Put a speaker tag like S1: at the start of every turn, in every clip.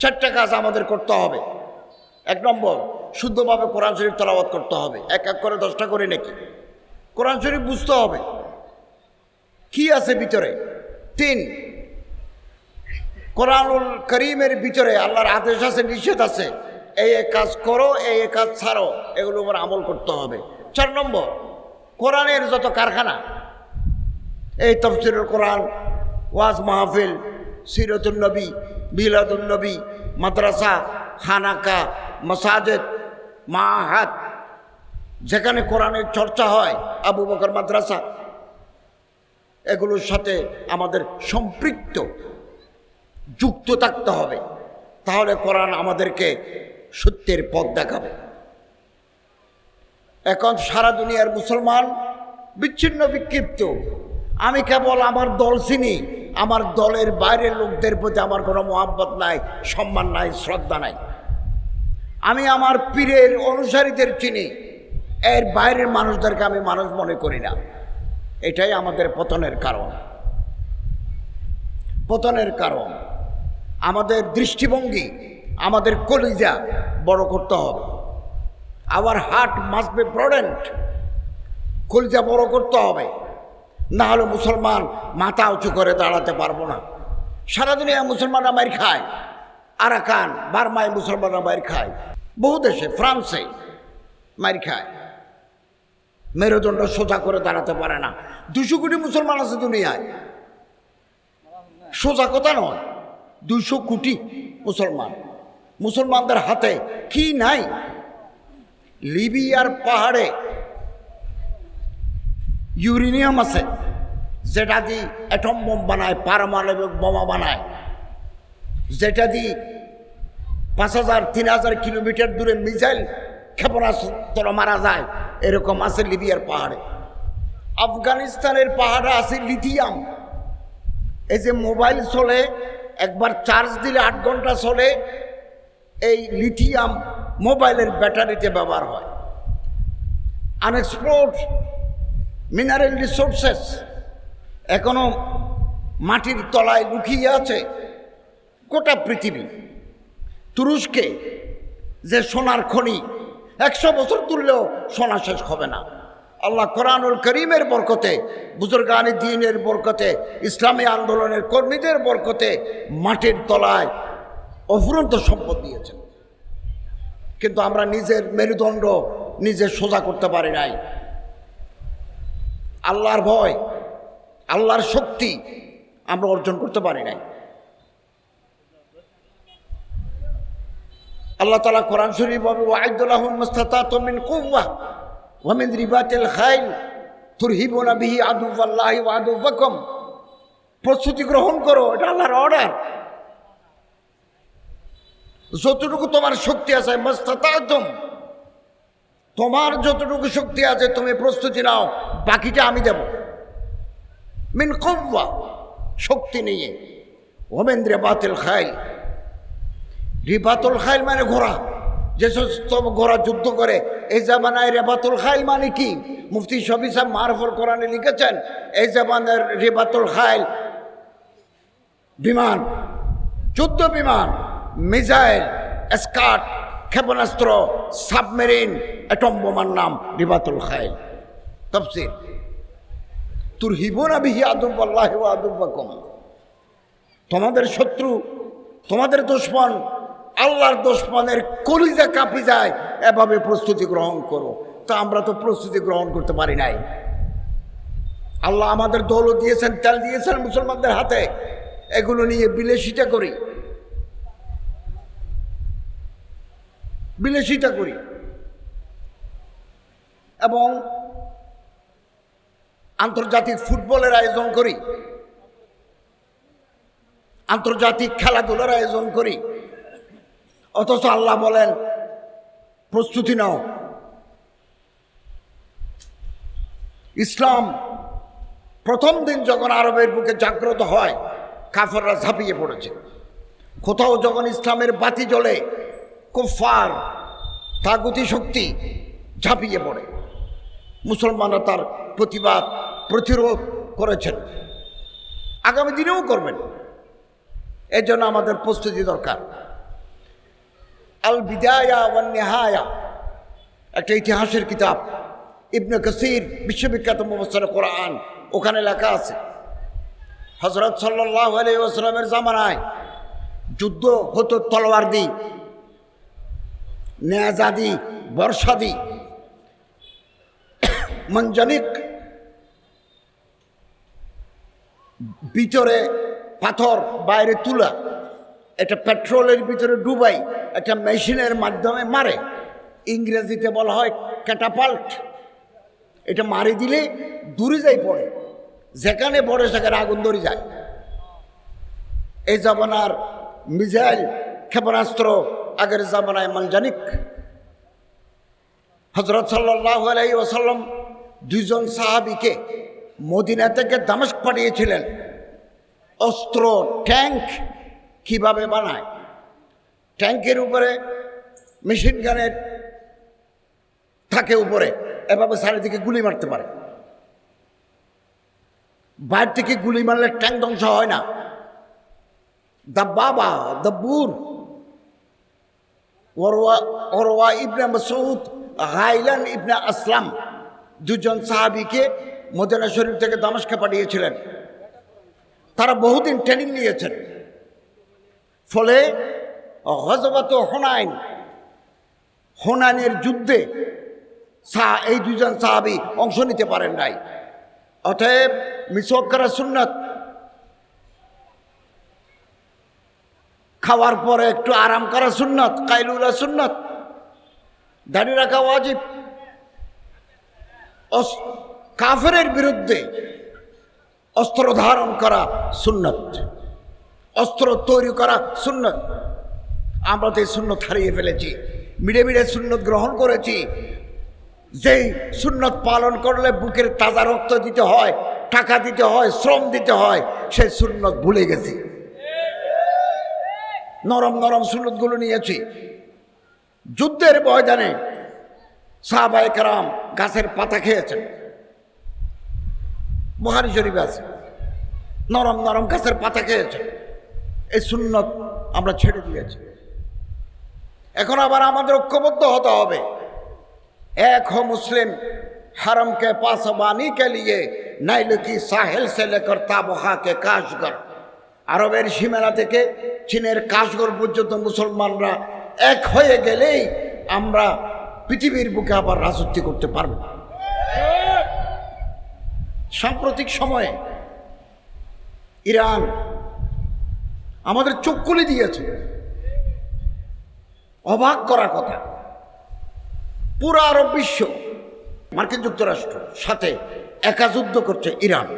S1: চারটা কাজ আমাদের করতে হবে। এক নম্বর, শুদ্ধভাবে কোরআন শরীফ তেলাওয়াত করতে হবে। এক এক করে 10টা করে নাকি কোরআন শরীফ বুঝতে হবে কি আছে ভিতরে। 3, কোরআনুল করিমের ভিতরে আল্লাহর আদেশ আছে, নিষেধ আছে, এই কাজ করো, এই কাজ ছাড়ো, এগুলোর উপর আমল করতে হবে। 4 নম্বর, কোরআনের যত কারখানা, এই তাফসীরুল কোরআন, ওয়াজ মাহফিল, সিরাতুন নবী, মিলাদুন নবী, মাদ্রাসা, খানাকা, মাসাজিদ, মাহাদ, যেখানে কোরআনের চর্চা হয়, আবু বকর মাদ্রাসা, এগুলোর সাথে আমাদের সম্পৃক্ত যুক্ত থাকতে হবে। তাহলে কোরআন আমাদেরকে সত্যের পথ দেখাবে। এখন সারা দুনিয়ার মুসলমান বিচ্ছিন্ন বিক্ষিপ্ত। আমি কেবল আমার দল চিনি, আমার দলের বাইরের লোকদের প্রতি আমার কোনো মহব্বত নাই, সম্মান নাই, শ্রদ্ধা নাই। আমি আমার পীরের অনুসারীদের চিনি, এর বাইরের মানুষদেরকে আমি মানুষ মনে করি না। এটাই আমাদের পতনের কারণ। পতনের কারণ আমাদের দৃষ্টিভঙ্গি, আমাদের কলিজা বড় করতে হবে। Our heart must be broadened. কলিজা বড় করতে হবে, না হলে মুসলমান মাথা উঁচু করে দাঁড়াতে পারবো না। সারা দুনিয়া মুসলমানরা মার খায়, আরাকান বার্মায় মুসলমানরা মার খায়, বহু দেশে, ফ্রান্সে মার খায়, মেরুদণ্ড সোজা করে দাঁড়াতে পারে না। 200 কোটি মুসলমান আছে দুনিয়ায়, সোজা কথা নয়, 200 কোটি মুসলমান। মুসলমানদের হাতে কি নাই? লিবিয়ার পাহাড়ে ইউরেনিয়াম আছে, যেটা দিয়ে অ্যাটম বোম বানায়, পারমাণবিক বোমা বানায়, যেটা দিয়ে 5000 3000 কিলোমিটার দূরে মিসাইল ক্ষেপণাস্ত্র মারা যায়। এরকম আছে লিবিয়ার পাহাড়ে। আফগানিস্তানের পাহাড়ে আছে লিথিয়াম। এই যে মোবাইল চলে, একবার চার্জ দিলে 8 ঘন্টা চলে, এই লিথিয়াম মোবাইলের ব্যাটারিতে ব্যবহার হয়। আনএক্সপ্লোর্ড মিনারেল রিসোর্সেস এখনো মাটির তলায় লুকিয়ে আছে গোটা পৃথিবী। তুরস্কে যে সোনার খনি, 100 বছর তুললেও সোনা শেষ হবে না। আল্লাহ কোরআনুল করিমের বরকতে, বুজুর্গানে দ্বীনের বরকতে, ইসলামী আন্দোলনের কর্মীদের বরকতে মাটির তলায় অফুরন্ত সম্পদ দিয়েছেন। কিন্তু আমরা নিজের মেরুদণ্ড নিজে সোজা করতে পারি নাই। আল্লাহর ভয়, আল্লাহর শক্তি আমরা অর্জন করতে পারি নাই। আল্লাহ তাআলা কোরআন শরীফ বলে, ওয়াইদু লাহুম মাসতাতাতুম মিন কুওয়া ওয়া মিন রিবাতিল খাইল তুরহিবুনা বিহি আদুওয়াল্লাহি ওয়া আদুওয়াকুম। প্রস্তুতি গ্রহণ করো, এটা আল্লাহর অর্ডার। যতটুকু তোমার শক্তি আছে, মাসতাতাতুম, তোমার যতটুকু শক্তি আছে তুমি প্রস্তুতি নাও, বাকিটা আমি দেব। মিন কুওয়া, শক্তি নিয়ে, ওয়া মিন রিবাতিল খাইল, রিবাতুল খাইল মানে ঘোড়া, যে সমস্ত ঘোড়া যুদ্ধ করে। এই জামানায় রেবাতুল খাইল মানে কি? মুফতি শফি সাহেব মারফুল কোরআনে লিখেছেন, এই জামানের রিবাতুল খাইল বিমান, যুদ্ধ বিমান, মিসাইল, স্কাট, ক্ষেপণাস্ত্র, সাবমেরিন, অ্যাটম বোমার নাম রিবাতুল খাইল। তাফসীর, তুরহিবুনা বিহি আদুওয়াল্লাহি ওয়া আদুওয়াকুম। তোমাদের শত্রু, তোমাদের দুশমন, আল্লাহর দুশমনের কলিজা কাঁপি যায়, এভাবে প্রস্তুতি গ্রহণ করো। তা আমরা তো প্রস্তুতি গ্রহণ করতে পারি নাই। আল্লাহ আমাদের দৌলত দিয়েছেন, তেল দিয়েছেন মুসলমানদের হাতে, এগুলো নিয়ে বিলাসিতা করি, বিলাসিতা করি এবং আন্তর্জাতিক ফুটবলের আয়োজন করি, আন্তর্জাতিক খেলাধুলার আয়োজন করি। অথচ আল্লাহ বলেন প্রস্তুতি নাও। ইসলাম প্রথম দিন যখন আরবের বুকে জাগ্রত হয়, কাফেররা ঝাঁপিয়ে পড়েছে। কোথাও যখন ইসলামের বাতি জ্বলে, কুফার, তাগুতি শক্তি ঝাঁপিয়ে পড়ে। মুসলমানরা তার প্রতিবাদ, প্রতিরোধ করেছেন, আগামী দিনেও করবেন। এর জন্য আমাদের প্রস্তুতি দরকার। আল বিদায়া ওয়ান নিহায়া, একটা ইতিহাসের কিতাব, ইবনে কাসির বিশ্ববিখ্যাত মুফাসসির কোরআন, ওখানে লেখা আছে হযরত সাল্লাল্লাহু আলাইহি ওয়াসাল্লামের জামানায় যুদ্ধ হতো তলোয়ার দি, নেজা দি, বর্ষা দি, মঞ্জনিক, ভিতরে পাথর বাইরে তুলা, এটা পেট্রোলের ভিতরে ডুবাই একটা মেশিনের মাধ্যমে মারে, ইংরেজিতে বলা হয় ক্যাটাপাল্ট। এটা মারি দিলে দূরে যাই পড়ে, যেখানে পড়ে সেখানে আগুন ধরে যায়। এই জামানার মিসাইল ক্ষেপণাস্ত্র, আগের জামানায় মানজানিক। হযরত সাল্লাল্লাহু আলাইহি ওয়াসাল্লাম দুইজন সাহাবীকে মদিনা থেকে দামেস্ক পাঠিয়েছিলেন অস্ত্র, ট্যাঙ্ক কিভাবে বানায়। ট্যাঙ্কের উপরে মেশিন গানের থাকে, উপরে এভাবে চারিদিকে গুলি মারতে পারে। বাইরে থেকে গুলি মারলে ট্যাঙ্ক ধ্বংস হয় না। দাব্বাবা, দাব্বুর, ওরওয়া ইবনে মাসউদ, গাইলান ইবনে আসলাম, দুজন সাহাবীকে মদিনা শরীফ থেকে দামেস্কে পাঠিয়েছিলেন। তারা বহুদিন ট্রেনিং নিয়েছেন, ফলে গজওয়াত হুনাইন, হুনাইনের যুদ্ধে এই দুজন সাহাবী অংশ নিতে পারেন নাই। অতএব মিসওয়াক করা সুন্নাত, খাওয়ার পরে একটু আরাম করা সুন্নাত, কাইলুলা সুন্নাত, দাড়ি রাখা ওয়াজিব। কাফেরের বিরুদ্ধে অস্ত্র ধারণ করা সুন্নাত, অস্ত্র তৈরি করা সুন্নাত। আমরা তো এই সুন্নত হারিয়ে ফেলেছি, মিডে মিডে সুন্নত গ্রহণ করেছি। যেই সুন্নত পালন করলে বুকের তাজা রক্ত দিতে হয়, টাকা দিতে হয়, শ্রম দিতে হয়, সেই সুন্নত ভুলে গেছি। নরম নরম সুন্নতগুলো নিয়েছি। যুদ্ধের ময়দানে সাহাবায়ে কেরাম গাছের পাতা খেয়েছেন, বুখারী শরীফে আছে, নরম নরম গাছের পাতা খেয়েছেন। এই সুন্নত আমরা ছেড়ে দিয়েছি। এখন আবার আমাদের ঐক্যবদ্ধ হতে হবে। এক হো মুসলিম, हरम के पासबानी के लिए नाइल की साहिल से लेकर ताबुहा के काशगर। আরবের সীমানা থেকে চীনের কাশগর পর্যন্ত মুসলমানরা এক হয়ে গেলেই আমরা পৃথিবীর বুকে আবার রাজত্ব করতে পারব। সাম্প্রতিক সময়ে ইরান আমাদের চোখ খুলে দিয়েছে, অবাক করার কথা। পুরো আরব বিশ্ব মার্কিন যুক্তরাষ্ট্র সাথে একা যুদ্ধ করছে ইরান।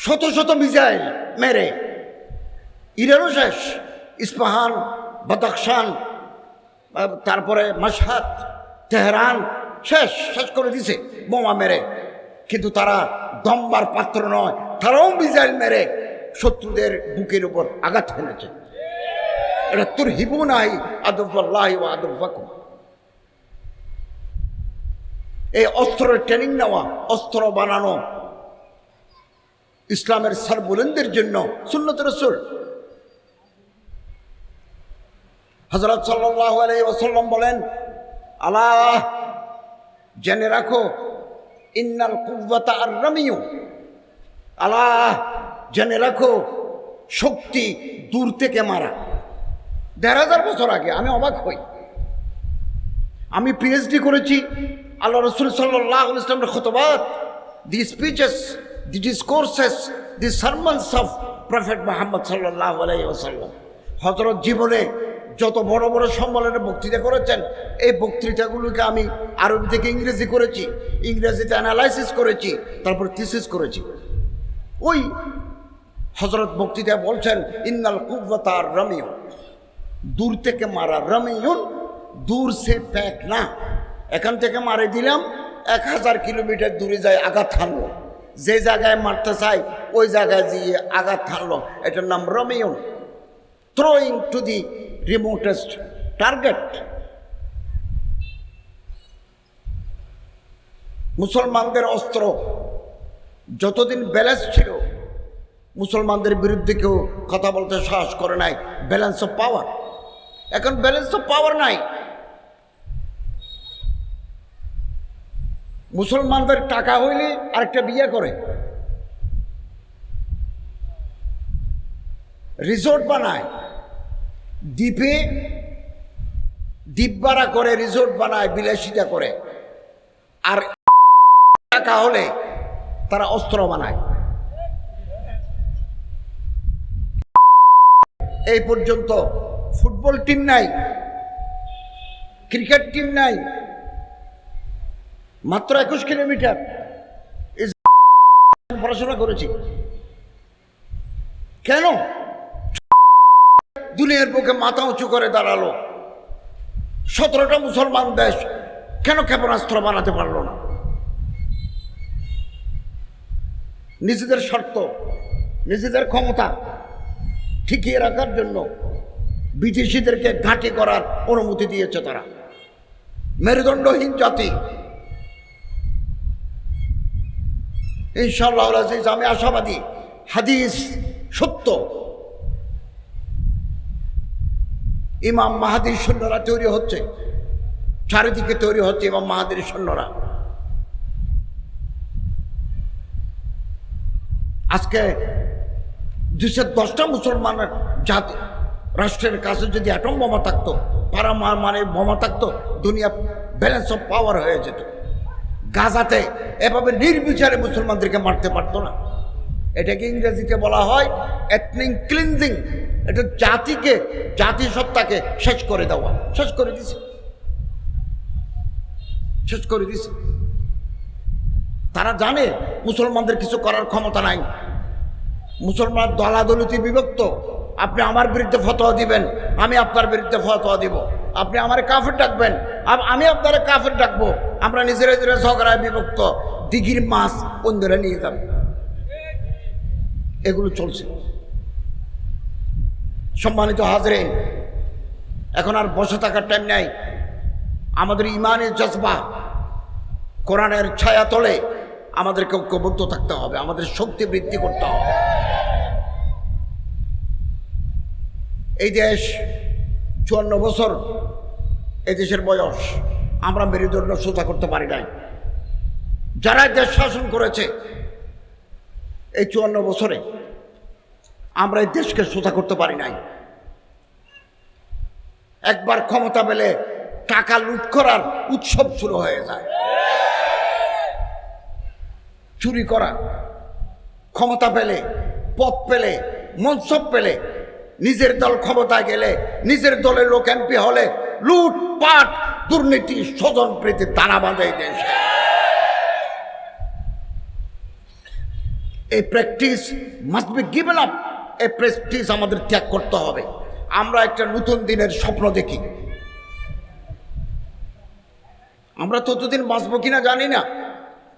S1: শত শত মিসাইল মেরে ইরানও শেষ, ইস্পাহান, বদখশান, তারপরে মাশহাদ, তেহরান শেষ শেষ করে দিছে বোমা মেরে। কিন্তু তারা দমবার পাত্র নয়, তারাও মিসাইল মেরে শত্রুদের বুকের উপর আঘাত হেনেছে। এটা তুরহিবুনাহি আদুওয়াল্লাহি ওয়া আদুওয়াকুম। এই অস্ত্রের ট্রেনিং নেওয়া, অস্ত্র বানানো ইসলামের সর্ববুলন্দের জন্য সুন্নত রাসূল। হযরত সাল্লাল্লাহু আলাইহি ওয়াসাল্লাম বলেন, আলা জেনে রাখো, ইন্নাল কুওয়াতা আর-রামিয়ু, আলা জেনে রাখো, শক্তি দূর থেকে মারা। ১,৫০০ বছর আগে আমি অবাক হই। আমি পিএইচডি করেছি আল্লাহ রাসূল সাল্লাল্লাহু আলাইহি ওয়াসাল্লামের খুতবাত, the speeches, the discourses, the sermons of prophet Muhammad সাল্লাল্লাহু আলাইহি ওয়াসাল্লাম। হযরত জীবনে যত বড় বড় সম্মেলনে বক্তৃতা করেছেন, এই বক্তৃতাগুলোকে আমি আরবি থেকে ইংরেজি করেছি, ইংরেজিতে অ্যানালাইসিস করেছি, তারপর থিসিস করেছি। ওই হযরত বক্তৃতা বলছেন, ইন্নাল কুওয়াতা আর-রামিয়ু, দূর থেকে মারা। রামিয়ুন, দূর সে প্যাক না। এখান থেকে মারে দিলাম, ১,০০০ কিলোমিটার দূরে যায়, আঘাত হানলো। যে জায়গায় মারতে চাই ওই জায়গায় গিয়ে আঘাত হানলো। এটার নাম রামিয়ুন, থ্রোয়িং টু দি রিমোটেস্ট টার্গেট। মুসলমানদের অস্ত্র যতদিন ব্যালেন্স ছিল, মুসলমানদের বিরুদ্ধে কেউ কথা বলতে সাহস করে নাই। ব্যালেন্স অফ পাওয়ার, এখন ব্যালেন্স অফ পাওয়ার নাই। মুসলমানদের টাকা হইলে আরেকটা বিয়ে করে, রিসোর্ট বানায়, দ্বীপে দ্বীপ ভাড়া করে রিসোর্ট বানায়, বিলাসিতা করে। আর টাকা হলে তারা অস্ত্র বানায়। এই পর্যন্ত ফুটবল টিম নাই, ক্রিকেট টিম নাই, মাত্র 21 কিলোমিটার পড়াশোনা করেছি। কেন? দুনিয়ার বুকে মাথা উঁচু করে দাঁড়ালো। 17টা মুসলমান দেশ কেন ক্ষেপণাস্ত্র বানাতে পারলো না? নিজেদের স্বার্থ, নিজেদের ক্ষমতা ঠিকিয়ে রাখার জন্য বিদেশিদেরকে ঘাঁটি করার অনুমতি দিয়েছে তারা। মেরুদণ্ডহীন জাতি। ইনশাআল্লাহ আজিজ, আমি আশাবাদী হাদিস সত্য। ইমাম মাহাদির সৈন্যরা তৈরি হচ্ছে, চারিদিকে তৈরি হচ্ছে ইমাম মাহাদির সৈন্যরা। আজকে 210টা মুসলমানের জাতি রাষ্ট্রের কাছে যদি অ্যাটম বোমা থাকতো, পারমাণবিক বোমা থাকতো, দুনিয়া ব্যালেন্স অফ পাওয়ার হয়ে যেত। গাজাতে এভাবে নির্বিচারে মুসলমানদেরকে মারতে পারতো না। এটাকে ইংরেজিতে বলা হয় এথনিক ক্লিনজিং। এটা জাতিকে, জাতিসত্তাকে শেষ করে দেওয়া। শেষ করে দিছে, শেষ করে দিছে। তারা জানে মুসলমানদের কিছু করার ক্ষমতা নাই। মুসলমান দলাদলিতে বিভক্ত। আপনি আমার বিরুদ্ধে ফতোয়া দিবেন, আমি আপনার বিরুদ্ধে ফতোয়া দিব। আপনি আমার কাফের ডাকবেন, আমি আপনার কাফের ডাকবো। আমরা নিজেরা নিজেরা ঝগড়ায় বিভক্ত। দিঘির মাছ কোন ধরে নিয়ে যাবে, এগুলো চলছে। সম্মানিত হাজরিন, এখন আর বসে থাকার টাইম নাই। আমাদের ইমানের জজবা, কোরআনের ছায়া তলে আমাদেরকে ঐক্যবদ্ধ থাকতে হবে, আমাদের শক্তি বৃদ্ধি করতে হবে। এই দেশ 54 বছর এই দেশের বয়স, আমরা মেরুদণ্ড সোজা করতে পারি নাই। যারা দেশ শাসন করেছে এই 54 বছরে, আমরা এই দেশকে সোজা করতে পারি নাই। একবার ক্ষমতা পেলে টাকা লুট করার উৎসব শুরু হয়ে যায়। চুরি করা, ক্ষমতা পেলে, পদ পেলে, মনসব পেলে, নিজের দল ক্ষমতায় গেলে, নিজের দলের লোক এমপি হলে লুটপাট, দুর্নীতি, স্বজন প্রীতি দানা বাঁধে দেশে। এই practice must be given up. এই প্র্যাকটিস আমাদের ত্যাগ করতে হবে। আমরা একটা নতুন দিনের স্বপ্ন দেখি। আমরা ততদিন বাঁচবো কিনা জানি না।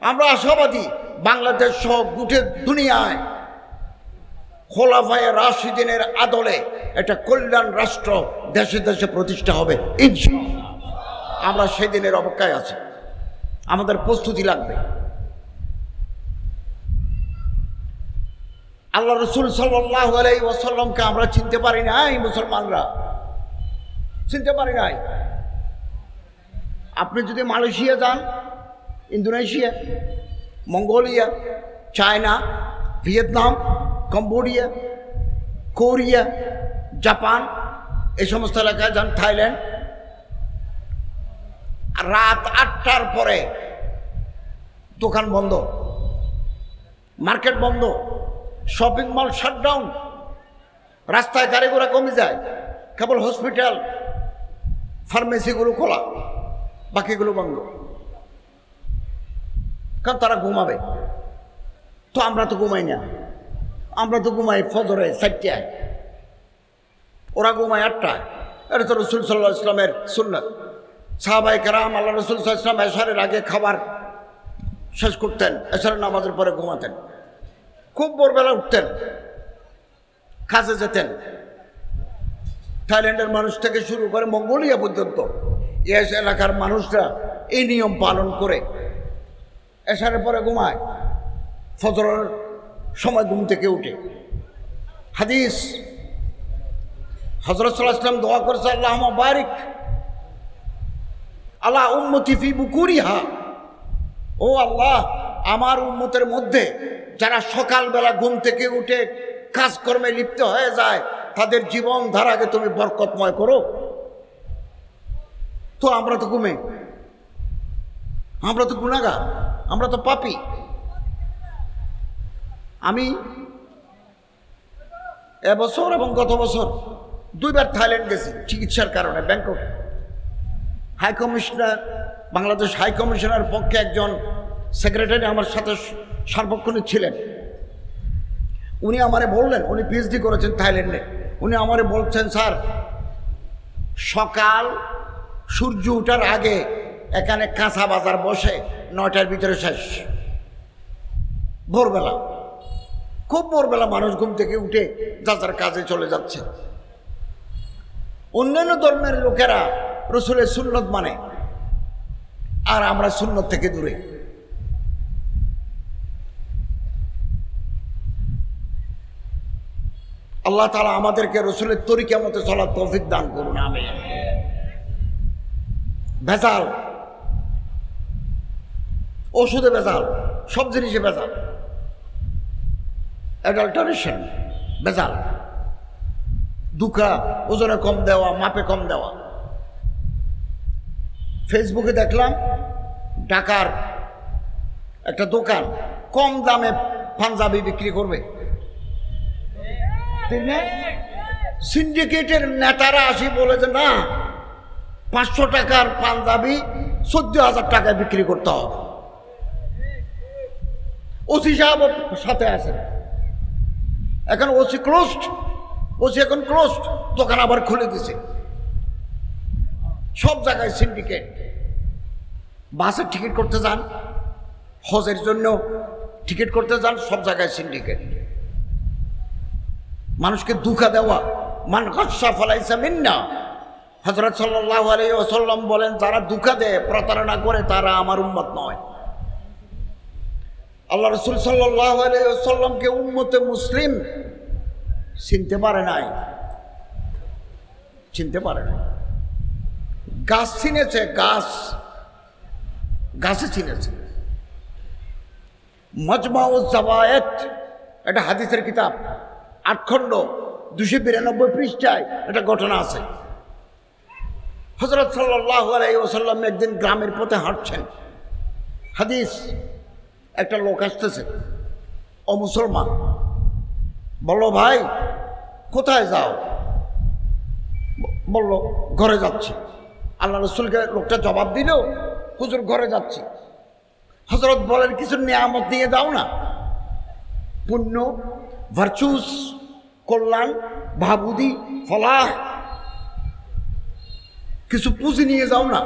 S1: আমরা আশাবাদী বাংলাদেশ সহ গোটা দুনিয়ায় খোলাফায়ে রাশিদিনের আদলে একটা কল্যাণ রাষ্ট্র দেশে দেশে প্রতিষ্ঠা হবে ইনশাআল্লাহ। আমরা সেই দিনের অপেক্ষায় আছি। আমাদের প্রস্তুতি লাগবে। আল্লাহ রসুল সাল্লাল্লাহু আলাইহি ওয়াসাল্লামকে আমরা চিনতে পারি নাই, মুসলমানরা চিনতে পারি নাই। আপনি যদি মালয়েশিয়া যান, Indonesia, Mongolia, China, Vietnam, Cambodia, Korea, Japan, এই সমস্ত এলাকায় যান, থাইল্যান্ড, রাত 8টার পরে দোকান বন্ধ, মার্কেট বন্ধ, শপিং মল শাটডাউন, রাস্তায় গাড়ি ঘোড়া কমে যায়, কেবল হসপিটাল, ফার্মেসিগুলো খোলা, বাকিগুলো বন্ধ। কারণ তারা ঘুমাবে। তো আমরা তো ঘুমাই না, আমরা তো ঘুমাই ফজরে 4টায়, ওরা ঘুমায় 8টায়। এটা তো রসুল সাল্লাল্লাহু আলাইহি ওয়াসাল্লামের সুন্নাত। সাহাবায়ে কেরাম আল্লাহ রসুল সাল্লাল্লাহু আলাইহি ওয়াসাল্লাম এশারের আগে খাবার শেষ করতেন, এশারের নামাজের পরে ঘুমাতেন। খুব ভোরবেলা উঠতেন, কাজে যেতেন। থাইল্যান্ডের মানুষ থেকে শুরু করে মঙ্গোলিয়া পর্যন্ত এই এলাকার মানুষরা এই নিয়ম পালন করে এশারের পরে ঘুমায়, ফজরের সময় ঘুম থেকে উঠে। হাদিস, হযরত সাল্লাল্লাহু আলাইহি ওয়াসাল্লাম দোয়া করেছে, আল্লাহুম্মা বারিক আলা উম্মতি ফি বুকুরিহা, ও আল্লাহ আমার উম্মতের মধ্যে যারা সকালবেলা ঘুম থেকে উঠে কাজকর্মে লিপ্ত হয়ে যায় তাদের জীবন ধারাকে তুমি বরকতময় করো। তো আমরা তো ঘুমে, আমরা তো গুনাহগার, আমরা তো পাপী। আমি এবছর এবং গত বছর 2 বার থাইল্যান্ড গেছি চিকিৎসার কারণে, Bangkok. High commissioner, Bangladesh high commissioner পক্ষে একজন সেক্রেটারি আমার সাথে সার্বক্ষণিক ছিলেন। উনি আমারে বললেন, উনি পিএইচডি করেছেন থাইল্যান্ডে, উনি আমারে বলছেন, স্যার সকাল সূর্য ওঠার আগে এখানে কাঁচা বাজার বসে 9টার ভিতরে শেষ। ভোরবেলা, খুব ভোরবেলা মানুষ ঘুম থেকে উঠে যার কাজে চলে যাচ্ছে। অন্যান্য ধর্মের লোকেরা রসুলের সুন্নত মানে, আর আমরা সুন্নত থেকে দূরে। আল্লাহ তাআলা আমাদেরকে রসুলের তরিকা মতো চলার তৌফিক দান করুন, আমিন। ভেজাল, ওষুধে ভেজাল, সব জিনিসে ভেজাল, অ্যাডাল্টারেশন ভেজাল, দুঃখা ওজনে কম দেওয়া, মাপে কম দেওয়া। ফেসবুকে দেখলাম ঢাকার একটা দোকান কম দামে পাঞ্জাবি বিক্রি করবে, সিন্ডিকেটের নেতারা আসি বলে যে না 500 টাকার পাঞ্জাবি 14,000 টাকায় বিক্রি করতে হবে। ওসি সাহেব সাথে আছেন, এখন ওসি ক্লোজড, ওসি এখন ক্লোজড, দোকান আবার খুলে দিছে। সব জায়গায় সিন্ডিকেট। বাসের টিকিট করতে যান, হজের জন্য টিকিট করতে যান, সব জায়গায় সিন্ডিকেট। মানুষকে ধোঁকা দেওয়া, মান গাসসা ফালাইসা মিন্না। হযরত সাল্লাল্লাহু আলাইহি ওয়াসাল্লাম বলেন, যারা ধোঁকা দেয়, প্রতারণা করে, তারা আমার উম্মত নয়। আল্লাহ রাসূল সাল্লাল্লাহু আলাইহি ওয়াসাল্লামকে উম্মতে মুসলিম চিনতে পারে নাই, চিনতে পারে নাই। গাছ চিনেছে, গাছ, গাছে চিনেছে। মাজমাউজ জাওয়ায়েত, এটা হাদিসের কিতাব, 8 খণ্ড, 292 পৃষ্ঠায় একটা ঘটনা আছে। হযরত সাল্লাল্লাহু আলাইহি ওয়াসাল্লাম একদিন গ্রামের পথে হাঁটছেন। হাদিস, একটা লোক আসতেছে, ও মুসলমান, বলল, ভাই কোথায় যাও? বলল, ঘরে যাচ্ছি। আল্লাহ রাসূলকে লোকটা জবাব দিল, হুজুর ঘরে যাচ্ছি। হযরত বলেন, কিছু নিয়ামত নিয়ে যাও না, পুণ্য, ভার্চুস, কল্যাণ, ভাবুদি, ফলাহ, কিছু পুঁজি নিয়ে যাও না।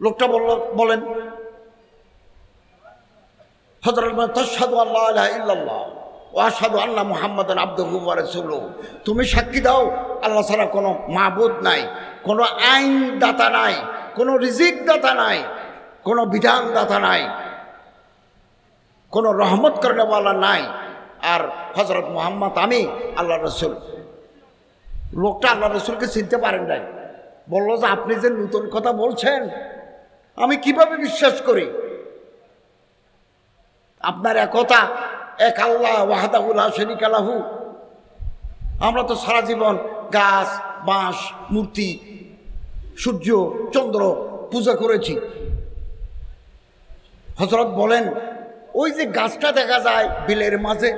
S1: লোকটা বলেন, হযরত তাশহাদু আল্লা ইলাহা ইল্লাল্লাহ ওয়া আশহাদু আন্না মুহাম্মাদান আবদুহু ওয়া রাসূলুহু, তুমি সাক্ষী দাও আল্লাহ ছাড়া কোনো মাবুদ নাই, কোনো আইন দাতা নাই, কোনো রিজিক দাতা নাই, কোনো বিধান দাতা নাই, কোনো রহমত করেওয়ালা নাই, আর হযরত মুহাম্মদ আমি আল্লাহ রাসূল। লোকটা আল্লাহ রাসূলকে চিনতে পারেন নাই, বলল যে আপনি যে নতুন কথা বলছেন আমি কিভাবে বিশ্বাস করি? আপনার একতা, এক আল্লাহ ওয়াহদাহু লা শারীকা লাহু। আমরা তো সারা জীবন গাছ, বাঁশ, মূর্তি, সূর্য, চন্দ্র পূজা করেছি। হযরত বলেন, ওই যে গাছটা দেখা যায় বিলের মাঝে,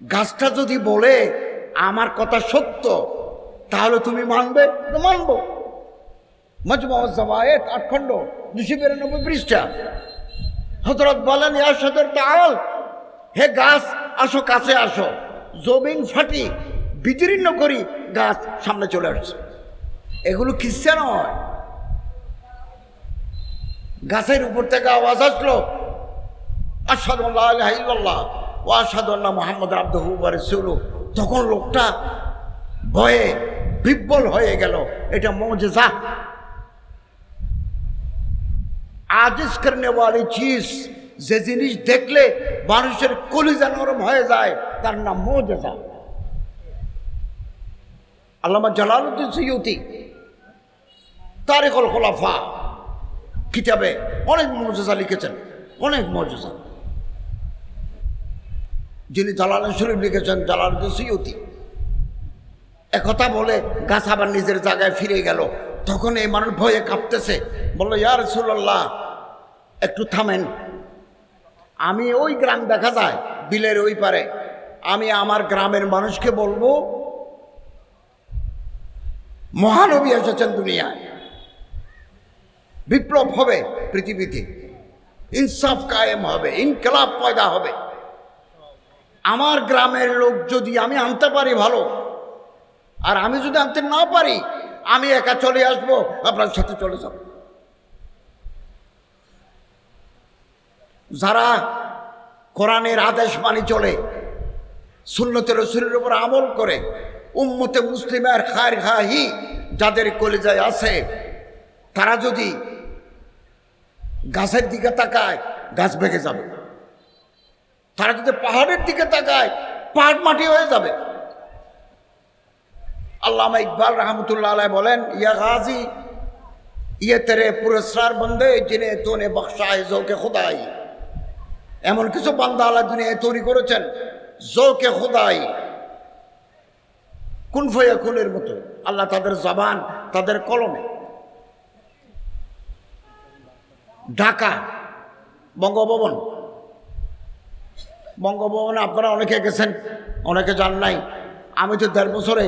S1: গাছটা যদি বলে আমার কথা সত্য, তাহলে তুমি মানবে? মানব। মাজমাউজ জাওয়ায়েত, 8 খণ্ড, 292 পৃষ্ঠা। হযরত বলেন, ইয়া শাজার তাআল, হে গাছ আসো, কাছে আসো। জমিন ফাটি বিদীর্ণ করি, গাছ সামনে চলে আসছে। এগুলো কিচ্ছা নয়। গাছের উপর থেকে আওয়াজ আসলো, আশহাদু আল্লা ইলাহা ইল্লাল্লাহ ওয়া আশহাদু আন্না মুহাম্মাদান আবদুহু ওয়া রাসূলুহু। তখন লোকটা ভয়ে বিহ্বল হয়ে গেল। এটা মুজিজা। आजिज करने वाली चीज যে জিনিস দেখলে মানুষের কলিজা নরম হয়ে যায় তার নাম মুজিজা। আল্লামা জালালউদ্দিন সুয়ুতি তারিখুল খুলাফা কিতাবে অনেক মুজিজা লিখেছেন, অনেক মুজিজা। যিনি জালালাইন শরীফ লিখেছেন জালালউদ্দিন সুয়ুতি, একথা বলে গাছ আবার নিজের জায়গায় ফিরে গেল। তখন এই মানুষ ভয়ে কাঁপতেছে, বলল, ইয়া রাসূলুল্লাহ, একটু থামেন। আমি ওই গ্রাম দেখা যায় বিলের ওই পারে, আমি আমার গ্রামের মানুষকে বলবো মহানবী এসেছেন দুনিয়ায়, বিপ্লব হবে পৃথিবীতে, ইনসাফ কায়েম হবে, ইনকলাব পয়দা হবে। আমার গ্রামের লোক যদি আমি আনতে পারি ভালো, আর আমি যদি আনতে না পারি আমি একা চলে আসবো, আপনার সাথে চলে যাব। যারা কোরআনের আদেশ মানি চলে, সুন্নতে রাসূলের উপর আমল করে, উম্মতে মুসলিমের খায়ের খাহি যাদের কলিজায় আছে, তারা যদি গাছের দিকে তাকায় গাছ ভেঙে যাবে, তারা যদি পাহাড়ের দিকে তাকায় পাহাড় মাটি হয়ে যাবে। আল্লামা ইকবাল রহমতুল্লাহ আলাইহি বলেন, ইয়া গাজী ইয়ে তেরে পুরস্কার বন্দে জিনে তোনে বখশা है ज़ौक़ खुदाई। এমন কিছু বান্দা আল্লাহ দুনিয়ায় তৈরি করেছেন ज़ौक़ खुदाई, কুন ফায়াকুনের মতো। আল্লাহ তাদের জবান, তাদের কলমে। ঢাকা বঙ্গভবন, বঙ্গভবনে আপনারা অনেকে গেছেন, অনেকে যান নাই। আমি তো 1.5 বছরে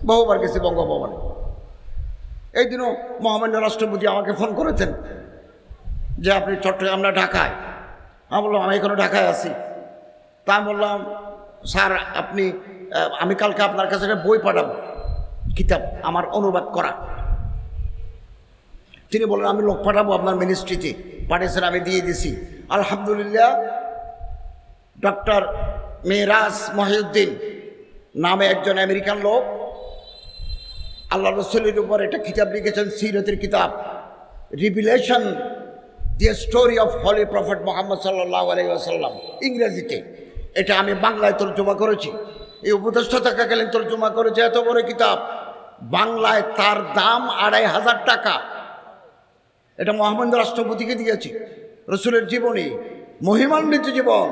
S1: বহুবার গেছি বঙ্গভবনে। এই দিনও মহামান্য রাষ্ট্রপতি আমাকে ফোন করেছেন যে আপনি চট্টগ্রাম না ঢাকায়। আমি বললাম আমি এখনো ঢাকায় আছি। তা আমি বললাম, স্যার আপনি, আমি কালকে আপনার কাছে একটা বই পাঠাবো, কিতাব আমার অনুবাদ করা। তিনি বললেন আমি লোক পাঠাবো আপনার মিনিস্ট্রিতে। পাঠিয়েছেন, আমি দিয়ে দিছি। আলহামদুলিল্লাহ, ডক্টর মেরাজ মহিউদ্দিন নামে একজন আমেরিকান লোক আল্লাহ রসুলের উপর একটা কিতাব লিখেছেন, সিরতের কিতাব, revelation the story of holy prophet Muhammad সাল্লাল্লাহু আলাইহি ওয়াসাল্লাম, ইংরেজিতে। এটা আমি বাংলায় তর্জমা করেছি, এই উপদেষ্টা থাকাকালীন তর্জমা করেছে। এত বড় কিতাব, বাংলায় তার দাম 2500 টাকা। এটা মহামান্য রাষ্ট্রপতিকে দিয়েছি। রসুলের জীবনী, মহিমান্বিত জীবন,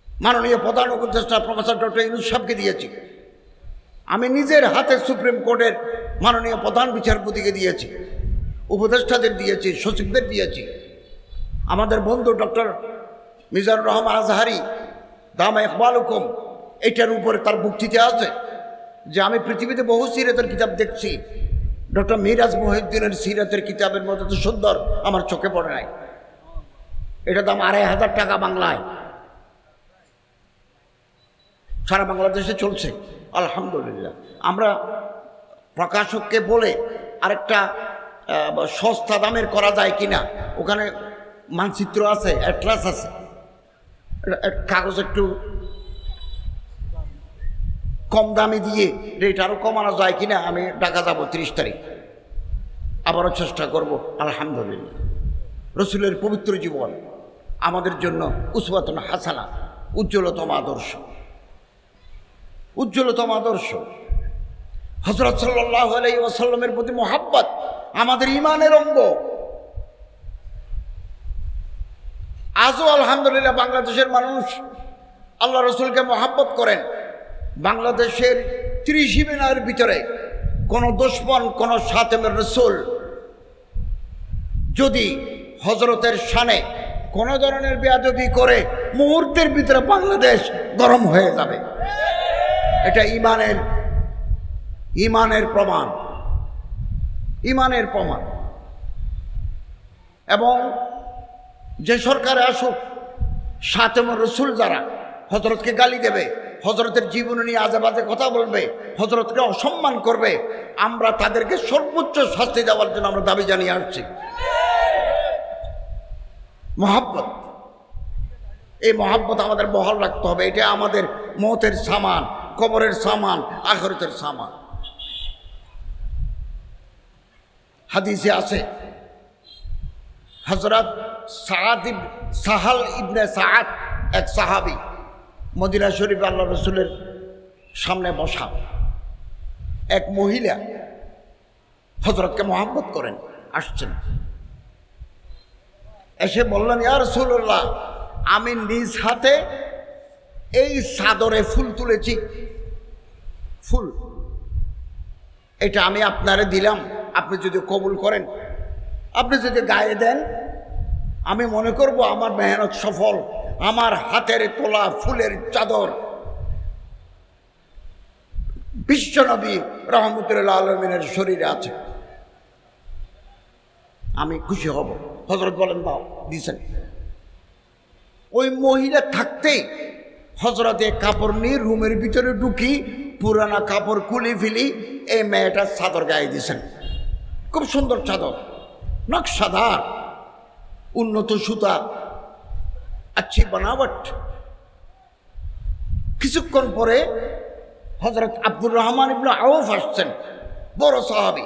S1: মাননীয় প্রধান উপদেষ্টা প্রফেসর ডক্টর ইউনূস সাহেবকে দিয়েছি। আমি নিজের হাতে সুপ্রিম কোর্টের মাননীয় প্রধান বিচারপতিকে দিয়েছি, উপদেষ্টাদের দিয়েছি, সচিবদের দিয়েছি। আমাদের বন্ধু ডক্টর মিজানুর রহমান আজহারি দামা ইকবাল হুকুম, এটার উপরে তার বক্তৃতা আছে যে আমি পৃথিবীতে বহু সিরাতের কিতাব দেখছি, ডক্টর মিরাজ মহিউদ্দিনের সিরাতের কিতাবের মতো তো সুন্দর আমার চোখে পড়ে নাই। এটা দাম 2500 টাকা বাংলায়, সারা বাংলাদেশে চলছে আলহামদুলিল্লাহ। আমরা প্রকাশককে বলে আরেকটা সস্তা দামের করা যায় কিনা, ওখানে মানচিত্র আছে, অ্যাটলাস আছে, কাগজ একটু কম দামে দিয়ে রেট আরও কমানো যায় কিনা। আমি ঢাকা যাব 30 তারিখ, আবারও চেষ্টা করব। আলহামদুলিল্লাহ, রসুলের পবিত্র জীবন আমাদের জন্য উসওয়াতুন হাসানা, উজ্জ্বলতম আদর্শ, উজ্জ্বলতম আদর্শ। হযরত সাল্লাল্লাহু আলাইহি ওয়াসাল্লামের প্রতি মুহাব্বত আমাদের ঈমানের অঙ্গ। আজও আলহামদুলিল্লাহ বাংলাদেশের মানুষ আল্লাহ রসুলকে মুহাব্বত করেন। বাংলাদেশের ত্রিসীমানার ভিতরে কোনো দুশমন, কোনো সাতেমের রসুল যদি হজরতের শানে কোনো ধরনের বেয়াদবি করে, মুহূর্তের ভিতরে বাংলাদেশ গরম হয়ে যাবে। এটা ইমানের প্রমাণ, ইমানের প্রমাণ। এবং যে সরকারে আসুক, সাতেমের রসুল যারা হজরতকে গালি দেবে, হজরতের জীবন নিয়ে আজে বাজে কথা বলবে, হজরতকে অসম্মান করবে, আমরা তাদেরকে সর্বোচ্চ শাস্তি দেওয়ার জন্য আমরা দাবি জানিয়ে আসছি। মহাব্বত, এই মহাব্বত আমাদের বহাল রাখতে হবে। এটা আমাদের মওতের সামান, কবরের সামান, আখিরাতের সামান। হাদিসে আছে হযরত সাহাল ইবনে সাআদ, এক সাহাবী, মদিনা শরীফ আল্লাহ রসুলের সামনে বসা এক মহিলা হযরতকে মহব্বত করেন, আসছেন, এসে বললেন, ইয়া রাসূলুল্লাহ, আমি নিজ হাতে এই চাদরে ফুল তুলেছি, ফুল, এটা আমি আপনারে দিলাম, আপনি যদি কবুল করেন, আপনি যদি গায়ে দেন, আমি মনে করব আমার মেহনত সফল, আমার হাতের তোলা ফুলের চাদর বিশ্বনবী রহমতুল্লাহ আলমিনের শরীরে আছে, আমি খুশি হব। হযরত বলেন, দাও, দিছেন। ওই মহিলা থাকতেই হযরতে কাপড় নিয়ে রুমের ভিতরে ঢুকি, পুরানা কাপড় খুলে ফেলি, এই মেয়েটার চাদর গায়ে দিয়েছেন। খুব সুন্দর চাদর, নকশাদার, উন্নত সুতা, আচ্ছি বানাবট। কিছুক্ষণ পরে হযরত আব্দুর রহমান ইবনে আউফ আসছেন, বড় সাহাবী।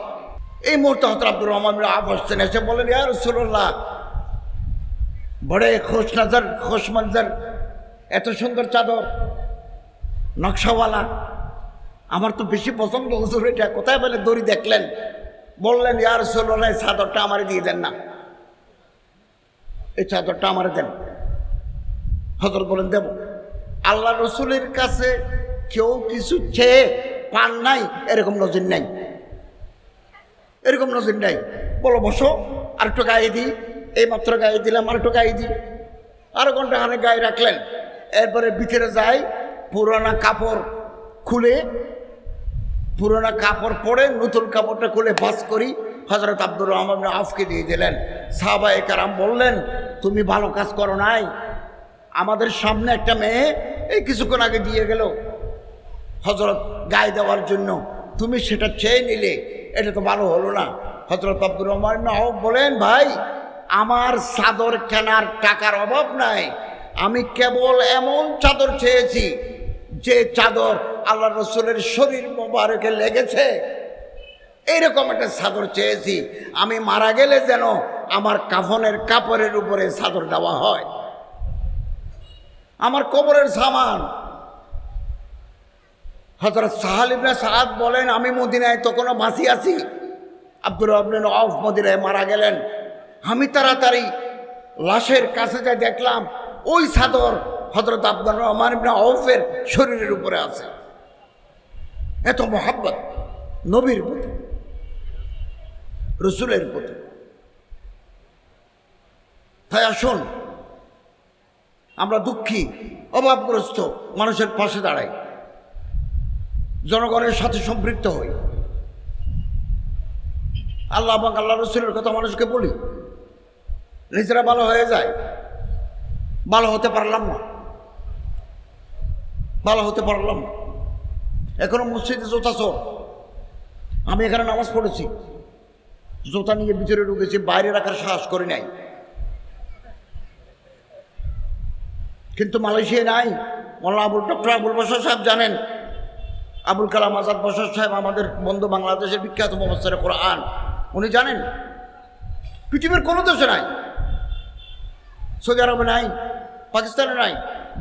S1: এই মুহূর্তে হযরত আব্দুর রহমান ইবনে আউফ আসছেন, এসে বলেন, ইয়া রাসূলুল্লাহ, বড়ে খুশ নজর, খুশ মঞ্জর, এত সুন্দর চাদর, নকশাওয়ালা, আমার তো বেশি পছন্দ হুজুর, এটা কোথায় বলে দড়ি দেখলেন? বললেন, ইয়া রাসূলুল্লাহ, চাদরটা আমারে দিয়ে দেন না, এই চাদরটা আমারে দেন। হযরত বলেন, দেব। আল্লাহ রসুলের কাছে কেউ কিছু চেয়ে পান নাই, এরকম নজির নাই, এরকম নজির নাই। বলো, বসো, আর একটু গায়ে দিই, এই মাত্র গায়ে দিলাম, আর একটু গায়ে দিই, আরো ঘন্টা খানে গায়ে রাখলেন। এরপরে ভিতরে যাই, পুরানা কাপড় খুলে, পুরানা কাপড় পরে নতুন কাপড়টা খুলে ভাঁজ করি, হযরত আব্দুর রহমান ইবনে আউফকে দিয়ে দিলেন। সাহাবায়ে কেরাম বললেন, তুমি ভালো কাজ করো নাই, আমাদের সামনে একটা মেয়ে এই কিছুক্ষণ আগে দিয়ে গেল হযরত গায়ে দেওয়ার জন্য, তুমি সেটা চেয়ে নিলে, এটা তো ভালো হলো না। হযরত আব্দুর রহমান ইবনে আউফ বলেন, ভাই, আমার চাদর কেনার টাকার অভাব নাই, আমি কেবল এমন চাদর চেয়েছি যে চাদর আল্লাহ রসুলের শরীর মোবারকে লেগেছে, এইরকম একটা চাদর চেয়েছি, আমি মারা গেলে যেন আমার কাফনের কাপড়ের উপরে চাদর দেওয়া হয়, আমার কবরের সামান। হযরত সাহাল ইবনে সাআদ বলেন, আমি মদিনায় তখনও বাঁচি আছি, আব্দুর রহমান ইবনে আউফ মদিনায় মারা গেলেন। আমি তাড়াতাড়ি লাশের কাছে যাই, দেখলাম ওই চাদর হযরত আব্দুর রহমান ইবনে আউফের শরীরের উপরে আছে। এত মহব্বত নবীর প্রতি, রসুলের প্রতি। তাই আসুন, আমরা দুঃখী, অভাবগ্রস্ত মানুষের পাশে দাঁড়াই, জনগণের সাথে সম্পৃক্ত হই, আল্লাহ এবং আল্লাহ রসুলের কথা মানুষকে বলি, নিজেরা ভালো হয়ে যায়। ভালো হতে পারলাম না, ভালো হতে পারলাম না, এখনো মসজিদে জোতা চোর। আমি এখানে নামাজ পড়েছি, জোতা নিয়ে ভিতরে ঢুকেছি, বাইরে রাখার সাহস করি নাই। কিন্তু মালয়েশিয়া নাই। মৌলানা ডক্টর আবুল বশর সাহেব জানেন, আবুল কালাম আজাদ বশর সাহেব আমাদের বন্ধু, বাংলাদেশের বিখ্যাত মুফাসসির কোরআন, উনি জানেন পৃথিবীর কোনো দেশে নাই, সৌদি আরবে নাই, পাকিস্তানে নাই,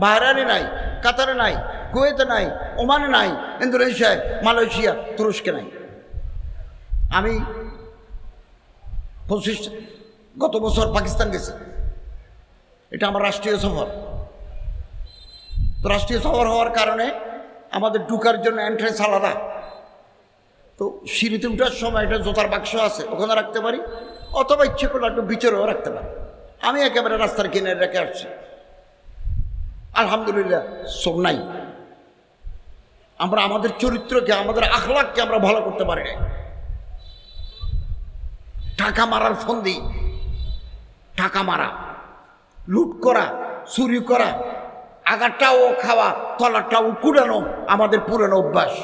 S1: বাহরাইনে নাই, কাতারে নাই, কুয়েতে নাই, ওমানে নাই, ইন্দোনেশিয়ায়, মালয়েশিয়া, তুরস্কে নাই। আমি গত বছর পাকিস্তান গেছি, এটা আমার রাষ্ট্রীয় সফর। তো রাষ্ট্রীয় সফর হওয়ার কারণে আমাদের ঢুকার জন্য এন্ট্রেন্স আলাদা। তো সিঁড়িতে উঠার সময় একটা জোতার বাক্স আছে, ওখানে রাখতে পারি, অথবা ইচ্ছে করলে একটু ভিতরেও রাখতে পারি। আমি একেবারে রাস্তার কিনারে রেখে আসছি, আলহামদুলিল্লাহ, সব নাই। আমরা আমাদের চরিত্রকে, আমাদের আখলাককে আমরা ভালো করতে পারি না। টাকা মারার ফন্দি, টাকা মারা, লুট করা, চুরি করা, আগারটাও খাওয়া, তলাটাও কুড়ানো আমাদের পুরানো অভ্যাস।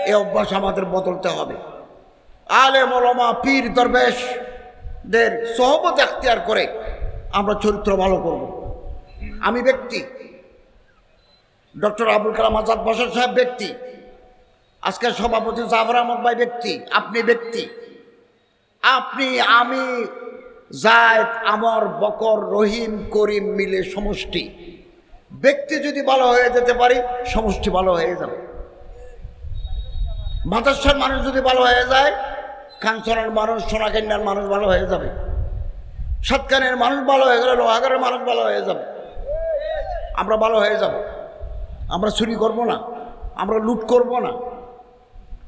S1: এই অভ্যাস আমাদের বদলতে হবে। আলেম ওলামা, পীর দরবেশদের সহবত এখতিয়ার করে আমরা চরিত্র ভালো করব। আমি ব্যক্তি, ডক্টর আবুল কালাম আজাদ বশর সাহেব ব্যক্তি, আজকের সভাপতি জাফর আহমদ ভাই ব্যক্তি, আপনি ব্যক্তি, আপনি, আমি, জায়েদ, আমর, বকর, রহিম, করিম মিলে সমষ্টি। ব্যক্তি যদি ভালো হয়ে যেতে পারি, সমষ্টি ভালো হয়ে যাবে। মাদ্রাসার মানুষ যদি ভালো হয়ে যায়, কাঞ্চনের মানুষ, সোনাকেন্যার মানুষ ভালো হয়ে যাবে। সাতকানের মানুষ ভালো হয়ে গেলে লোহাগড়ের মানুষ ভালো হয়ে যাবে। আমরা ভালো হয়ে যাব। আমরা চুরি করব না, আমরা লুট করব না,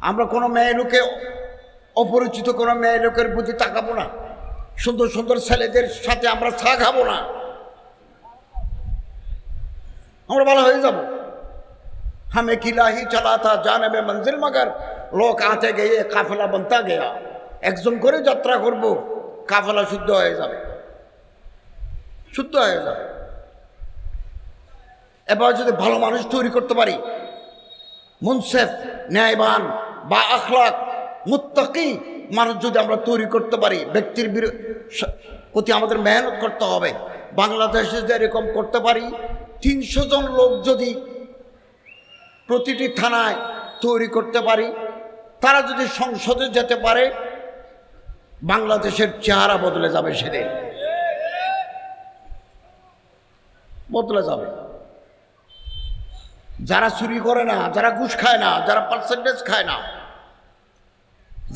S1: আমরা কোনো মেয়ে লোকে, অপরিচিত কোনো মেয়ে লোকের প্রতি তাকাবো না, সুন্দর সুন্দর ছেলেদের সাথে আমরা চা খাবো না। আমরা ভালো হয়ে যাব। हमें किला ही चला था जाने में मंजिल मगर लोग आते गए काफिला बनता गया। একজন করে যাত্রা করব, কাফেলা শুদ্ধ হয়ে যাবে, শুদ্ধ হয়ে যাবে। এবার যদি ভালো মানুষ তৈরি করতে পারি, মুনসিফ, ন্যায়বান বা আখলাক মুত্তাকি মানুষ যদি আমরা তৈরি করতে পারি, ব্যক্তির প্রতি আমাদের মেহনত করতে হবে। বাংলাদেশে যেরকম করতে পারি, 300 জন লোক যদি প্রতিটি থানায় তৈরি করতে পারি, তারা যদি সংসদে যেতে পারে, বাংলাদেশের চেহারা বদলে যাবে, সেদিন বদলে যাবে। যারা চুরি করে না, যারা ঘুষ খায় না, যারা পার্সেন্টেজ খায় না,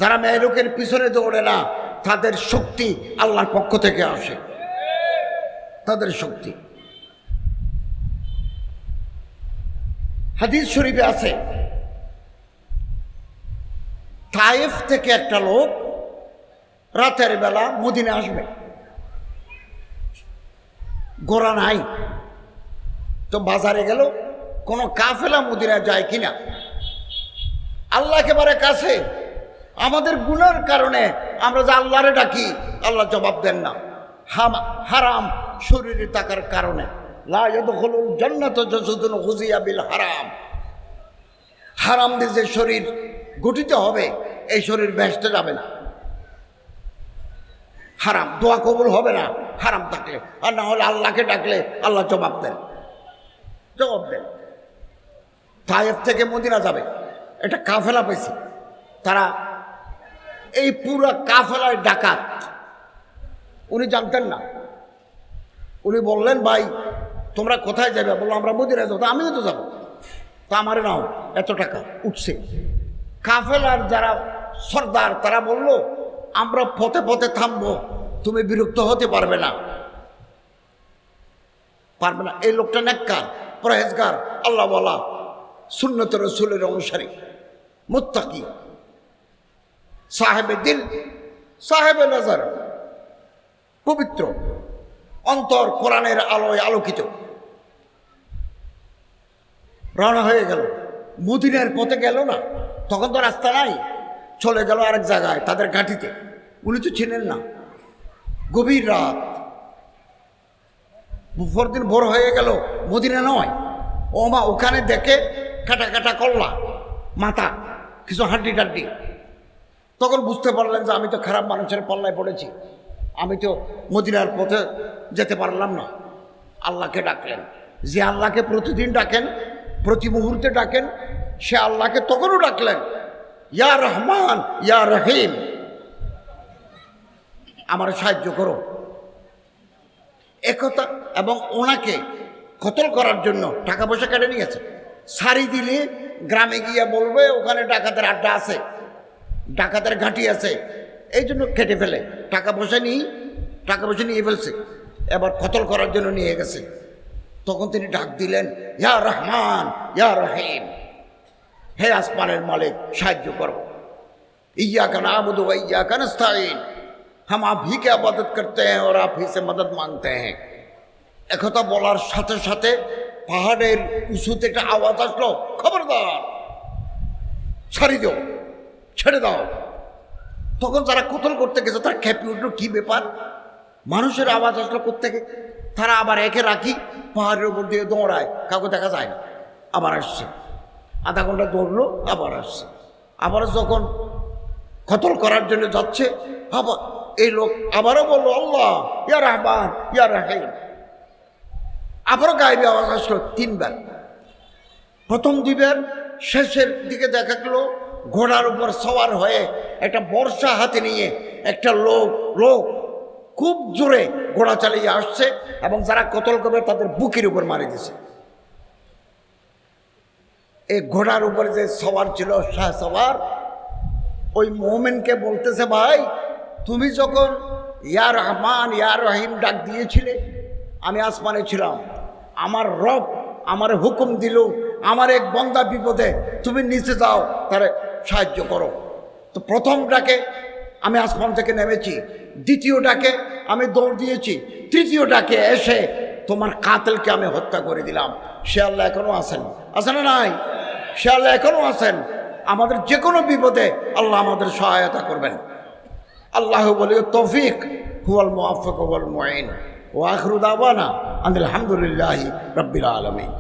S1: যারা মেয়ে লোকের পিছনে দৌড়ে না, তাদের শক্তি আল্লাহর পক্ষ থেকে আসে, তাদের শক্তি। হাদিস শরীফে আছে, তায়েফ থেকে একটা লোক রাতের বেলা মদিনা আসবে, ঘোড়া নাই, তো বাজারে গেল, কোনো কাফেলা মদিনা যায় কিনা। আল্লাহ একেবারে কাছে, আমাদের গুনার কারণে আমরা যে আল্লাহরে ডাকি, আল্লাহ জবাব দেন না। হারাম শরীরে থাকার কারণে, লা ইয়াদখুলুল জান্নাতা জাসাদুন গুযিয়া বিল হারাম, হারাম দিয়ে যে শরীর গঠিত হবে, এই শরীর বেহেশতে যাবে না। হারাম, দোয়া কবুল হবে না হারাম থাকলে, আর না হলে আল্লাহকে ডাকলে আল্লাহ জবাব দেন, জবাব দেন। তায়েফ থেকে মদিনা যাবে, এটা কাফেলা পেয়েছে, তারা এই পুরা কাফেলায় ডাকাত। উনি জানতেন না, উনি বললেন, ভাই তোমরা কোথায় যাবে? বললো আমরা মদিনায় যাবো। আমিও তো যাবো। তা আমারে নাও, এত টাকা উঠছে। কাফেলার যারা সর্দার তারা বলল, আমরা পথে পথে থামবো, তুমি বিরক্ত হতে পারবে না, পারবে না। এই লোকটা নেককার, পরহেজগার, আল্লাহ বলা, সুন্নত রসুলের অনুসারী, মুত্তাকি, সাহেবে দিল, সাহেবে নজর, পবিত্র অন্তর, কোরআনের আলোয় আলোকিত। রওনা হয়ে গেল, মদিনার পথে গেল না, তখন তো রাস্তা নাই, চলে গেল আরেক জায়গায়, তাদের ঘাঁটিতে। উনি তো চিনেন না, গভীর রাত, পরদিন ভোর হয়ে গেল, মদিনা নয়। ও মা, ওখানে দেখে কাটা কাটা করলা মাথা, কিছু হাড্ডি টাড্ডি। তখন বুঝতে পারলেন যে আমি তো খারাপ মানুষের পাল্লায় পড়েছি, আমি তো মদিনার পথে যেতে পারলাম না। আল্লাহকে ডাকলেন, যে আল্লাহকে প্রতিদিন ডাকেন, প্রতি মুহূর্তে ডাকেন, সে আল্লাহকে তখনও ডাকলেন, ইয়া রহমান ইয়া রহিম, আমার সাহায্য করো, একথা। এবং ওনাকে কতল করার জন্য টাকা পয়সা কেটে নিয়েছে। সারি দিলে গ্রামে গিয়ে বলবে ওখানে ডাকাতের আড্ডা আছে, ডাকাতের ঘাঁটি আছে, এই জন্য কেটে ফেলে। টাকা পয়সা নিয়ে ফেলছে, এবার কতল করার জন্য নিয়ে গেছে। তখন তিনি ডাক দিলেন, ইয়া রহমান ইয়া রহিম, হে আসমানের মালিক সাহায্য করো। ইয়্যাকা না'বুদু ওয়া ইয়্যাকা নাস্তাঈন, हम आप ही की इबादत करते हैं और आप ही से मदद मांगते हैं। একথা বলার সাথে সাথে পাহাড়ের উঁচুতে একটা আওয়াজ আসলো, খবরদার, ছাড়ি দাও, ছেড়ে দাও। তখন যারা কতল করতে গেছে তারা খেপে উঠলো, কি ব্যাপার, মানুষের আওয়াজ আসলো কোত্থেকে। তারা আবার একে রাখি পাহাড়ের উপর দিয়ে দৌড়ায়, কাউকে দেখা যায় না। আবার আসছে, আধা ঘন্টা দৌড়লো, আবার আসছে। আবার যখন কতল করার জন্য যাচ্ছে, আবার এই লোক আবারও বললো, আল্লাহ ইয়া রহমান ইয়া রহিম। আবারও গায়েবী আওয়াজ আসলো 3 বার। প্রথম 2 বার, শেষের দিকে দেখা গেল ঘোড়ার উপর সওয়ার হয়ে একটা বর্ষা হাতে নিয়ে একটা লোক খুব জোরে ঘোড়া চালিয়ে আসছে এবং যারা কতল করবে তাদের বুকের উপর মারি দিছে। এই ঘোড়ার উপরে যে সওয়ার ছিল শাহ সওয়ার, ওই মোমেনকে বলতেছে, ভাই তুমি যখন ইয়া রহমান ইয়া রহিম ডাক দিয়েছিলে, আমি আসমানে ছিলাম, আমার রব আমার হুকুম দিল, আমার এক বন্দা বিপদে, তুমি নিচে যাও তারে সাহায্য করো। তো প্রথম ডাকে আমি আসমান থেকে নেমেছি, দ্বিতীয় ডাকে আমি দৌড় দিয়েছি, তৃতীয় ডাকে এসে তোমার কাতেলকে আমি হত্যা করে দিলাম। সে আল্লাহ এখনও আছেন, আছে না নাই? সে আল্লাহ এখনও আছেন। আমাদের যে কোনো বিপদে আল্লাহ আমাদের সহায়তা করবেন। আল্লাহ বলি তৌফিক হুয়াল মুওয়াফিক ওয়াল মুঈন। ওয়া আখিরু দাওয়ানা আলহামদুলিল্লাহি রাব্বিল আলামিন।